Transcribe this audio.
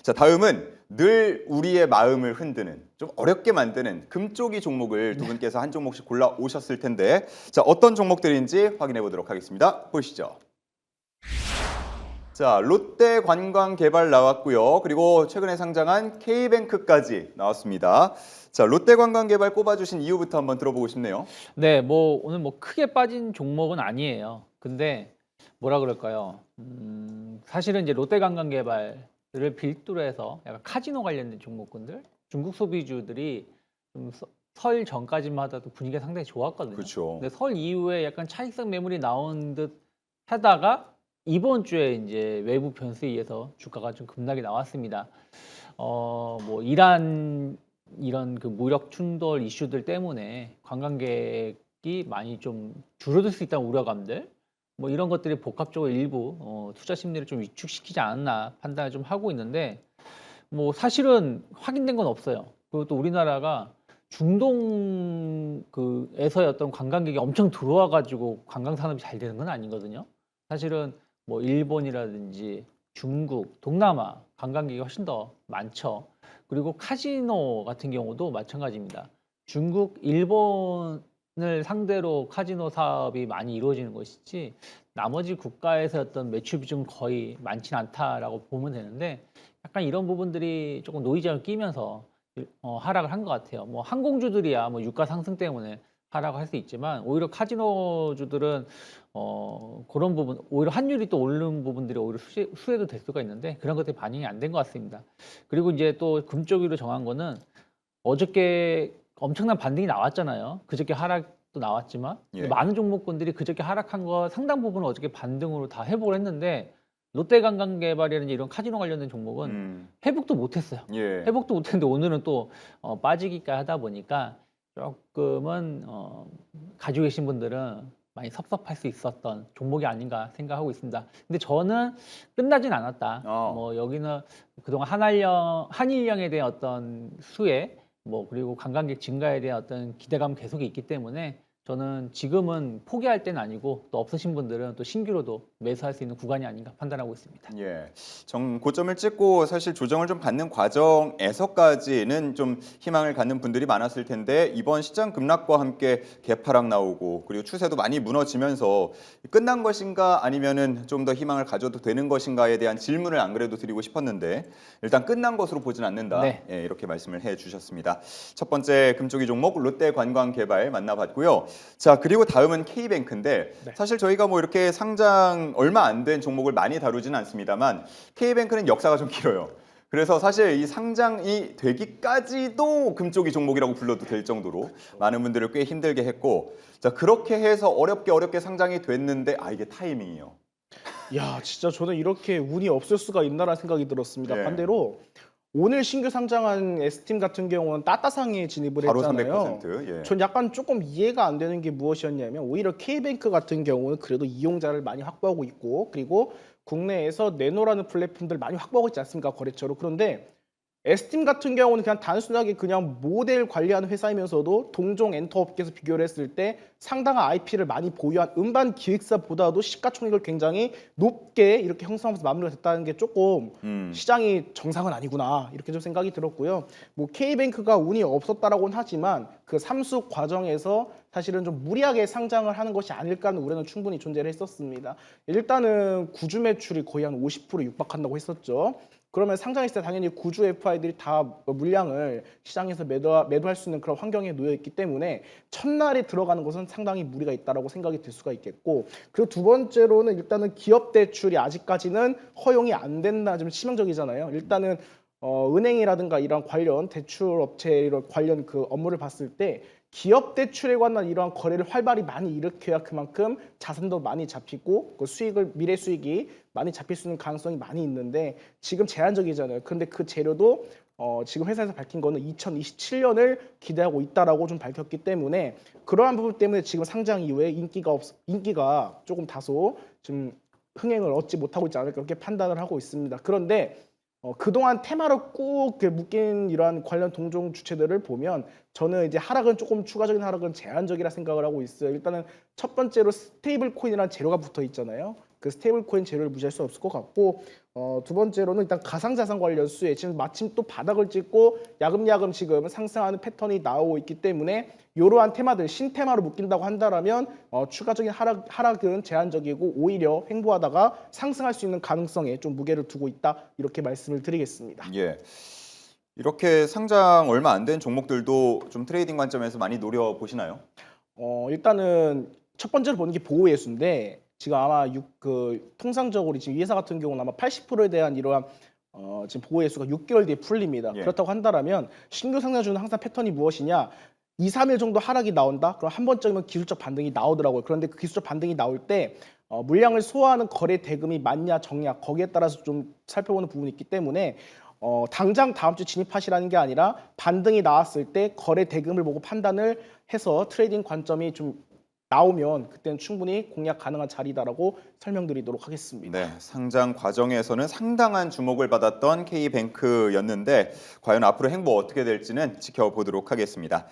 자, 다음은 늘 우리의 마음을 흔드는 좀 어렵게 만드는 금쪽이 종목을 두 분께서 한 종목씩 골라 오셨을 텐데 자, 어떤 종목들인지 확인해 보도록 하겠습니다. 보시죠. 자, 롯데관광개발 나왔고요. 그리고 최근에 상장한 K뱅크까지 나왔습니다. 자, 롯데관광개발 꼽아주신 이유부터 한번 들어보고 싶네요. 네, 뭐 오늘 뭐 크게 빠진 종목은 아니에요. 근데 뭐라 그럴까요? 사실은 이제 롯데관광개발을 필두로 해서 약간 카지노 관련된 종목군들, 중국 소비주들이 좀 설 전까지만 하더라도 분위기가 상당히 좋았거든요. 그렇죠. 근데 설 이후에 약간 차익성 매물이 나온 듯 하다가 이번 주에 이제 외부 변수에 의해서 주가가 좀 급락이 나왔습니다. 뭐 이런 그 무력 충돌 이슈들 때문에 관광객이 많이 좀 줄어들 수 있다는 우려감들, 뭐 이런 것들이 복합적으로 일부 투자 심리를 좀 위축시키지 않았나 판단을 좀 하고 있는데, 뭐 사실은 확인된 건 없어요. 그리고 또 우리나라가 중동 그에서의 어떤 관광객이 엄청 들어와 가지고 관광 산업이 잘 되는 건 아니거든요. 사실은 뭐 일본이라든지 중국, 동남아 관광객이 훨씬 더 많죠. 그리고 카지노 같은 경우도 마찬가지입니다. 중국, 일본을 상대로 카지노 사업이 많이 이루어지는 것이지 나머지 국가에서 어떤 매출 비중 거의 많지는 않다라고 보면 되는데, 약간 이런 부분들이 조금 노이즈가 끼면서 하락을 한 것 같아요. 뭐 항공주들이야 뭐 유가 상승 때문에 하락을 할 수 있지만, 오히려 카지노주들은 그런 부분, 오히려 환율이 또 오르는 부분들이 오히려 수혜도 될 수가 있는데 그런 것들이 반영이 안 된 것 같습니다. 그리고 이제 또 금쪽이로 정한 거는 어저께 엄청난 반등이 나왔잖아요. 그저께 하락도 나왔지만 예. 많은 종목군들이 그저께 하락한 거 상당 부분을 어저께 반등으로 다 회복을 했는데, 롯데관광개발이라든지 이런 카지노 관련된 종목은 회복도 못했어요. 예. 회복도 못했는데 오늘은 또 빠지기까지 하다 보니까 조금은 가지고 계신 분들은 많이 섭섭할 수 있었던 종목이 아닌가 생각하고 있습니다. 근데 저는 끝나진 않았다. 뭐 여기는 그동안 한일령에 대한 어떤 수혜, 뭐 그리고 관광객 증가에 대한 어떤 기대감 계속 있기 때문에 저는 지금은 포기할 때는 아니고, 또 없으신 분들은 또 신규로도 매수할 수 있는 구간이 아닌가 판단하고 있습니다. 예, 고점을 찍고 사실 조정을 좀 받는 과정에서까지는 좀 희망을 갖는 분들이 많았을 텐데, 이번 시장 급락과 함께 개파락 나오고 그리고 추세도 많이 무너지면서 끝난 것인가 아니면은 좀 더 희망을 가져도 되는 것인가에 대한 질문을 안 그래도 드리고 싶었는데, 일단 끝난 것으로 보진 않는다. 네. 예, 이렇게 말씀을 해주셨습니다. 첫 번째 금쪽이 종목 롯데관광개발 만나봤고요. 자, 그리고 다음은 K뱅크인데 네. 사실 저희가 뭐 이렇게 상장 얼마 안 된 종목을 많이 다루지는 않습니다만 K뱅크는 역사가 좀 길어요. 그래서 사실 이 상장이 되기까지도 금쪽이 종목이라고 불러도 될 정도로 많은 분들을 꽤 힘들게 했고, 자, 그렇게 해서 어렵게 상장이 됐는데 이게 타이밍이에요. 야, 진짜 저는 이렇게 운이 없을 수가 있나라는 생각이 들었습니다. 예. 반대로 오늘 신규 상장한 S팀 같은 경우는 따따상에 진입을 바로 했잖아요. 300%. 예. 전 약간 조금 이해가 안 되는 게 무엇이었냐면, 오히려 K뱅크 같은 경우는 그래도 이용자를 많이 확보하고 있고, 그리고 국내에서 네노라는 플랫폼들 많이 확보하고 있지 않습니까, 거래처로. 그런데 S팀 같은 경우는 그냥 단순하게 그냥 모델 관리하는 회사이면서도 동종 엔터 업계에서 비교를 했을 때 상당한 IP를 많이 보유한 음반 기획사보다도 시가총액을 굉장히 높게 이렇게 형성하면서 마무리가 됐다는 게 조금 시장이 정상은 아니구나, 이렇게 좀 생각이 들었고요. 뭐 K뱅크가 운이 없었다라고는 하지만 그 삼수 과정에서 사실은 좀 무리하게 상장을 하는 것이 아닐까 하는 우려는 충분히 존재를 했었습니다. 일단은 구주 매출이 거의 한 50% 육박한다고 했었죠. 그러면 상장했을 때 당연히 구주 FI들이 다 물량을 시장에서 매도할 수 있는 그런 환경에 놓여 있기 때문에 첫날에 들어가는 것은 상당히 무리가 있다라고 생각이 들 수가 있겠고, 그리고 두 번째로는 일단은 기업 대출이 아직까지는 허용이 안 된다, 좀 치명적이잖아요. 일단은 은행이라든가 이런 관련 대출 업체 관련 그 업무를 봤을 때 기업 대출에 관한 이러한 거래를 활발히 많이 일으켜야 그만큼 자산도 많이 잡히고 그 미래 수익이 많이 잡힐 수 있는 가능성이 많이 있는데, 지금 제한적이잖아요. 그런데 그 재료도 지금 회사에서 밝힌 거는 2027년을 기대하고 있다라고 좀 밝혔기 때문에, 그러한 부분 때문에 지금 상장 이후에 인기가 조금 다소 좀 흥행을 얻지 못하고 있지 않을까, 그렇게 판단을 하고 있습니다. 그런데 그동안 테마로 꾹 묶인 이러한 관련 동종 주체들을 보면 저는 이제 하락은 조금 추가적인 하락은 제한적이라 생각을 하고 있어요. 일단은 첫 번째로 스테이블 코인이라는 재료가 붙어 있잖아요. 그 그 스테이블 코인 재료를 무시할 수 없을 것 같고 두 번째로는 일단 가상자산 관련 수혜 지금 마침 또 바닥을 찍고 야금야금 지금 상승하는 패턴이 나오고 있기 때문에 이러한 테마들 신테마로 묶인다고 한다라면 추가적인 하락은 제한적이고 오히려 횡보하다가 상승할 수 있는 가능성에 좀 무게를 두고 있다 이렇게 말씀을 드리겠습니다. 예. 이렇게 상장 얼마 안 된 종목들도 좀 트레이딩 관점에서 많이 노려보시나요? 일단은 첫 번째로 보는 게 보호예수인데 지금 아마 통상적으로 지금 이 회사 같은 경우는 아마 80%에 대한 이러한 지금 보호예수가 6개월 뒤에 풀립니다. 예. 그렇다고 한다라면 신규 상장주는 항상 패턴이 무엇이냐? 2, 3일 정도 하락이 나온다? 그럼 한 번쯤은 기술적 반등이 나오더라고요. 그런데 그 기술적 반등이 나올 때 물량을 소화하는 거래 대금이 많냐 적냐 거기에 따라서 좀 살펴보는 부분이 있기 때문에 당장 다음 주 진입하시라는 게 아니라 반등이 나왔을 때 거래 대금을 보고 판단을 해서 트레이딩 관점이 좀 나오면 그때는 충분히 공략 가능한 자리다라고 설명드리도록 하겠습니다. 네, 상장 과정에서는 상당한 주목을 받았던 K뱅크였는데 과연 앞으로 행보 어떻게 될지는 지켜보도록 하겠습니다.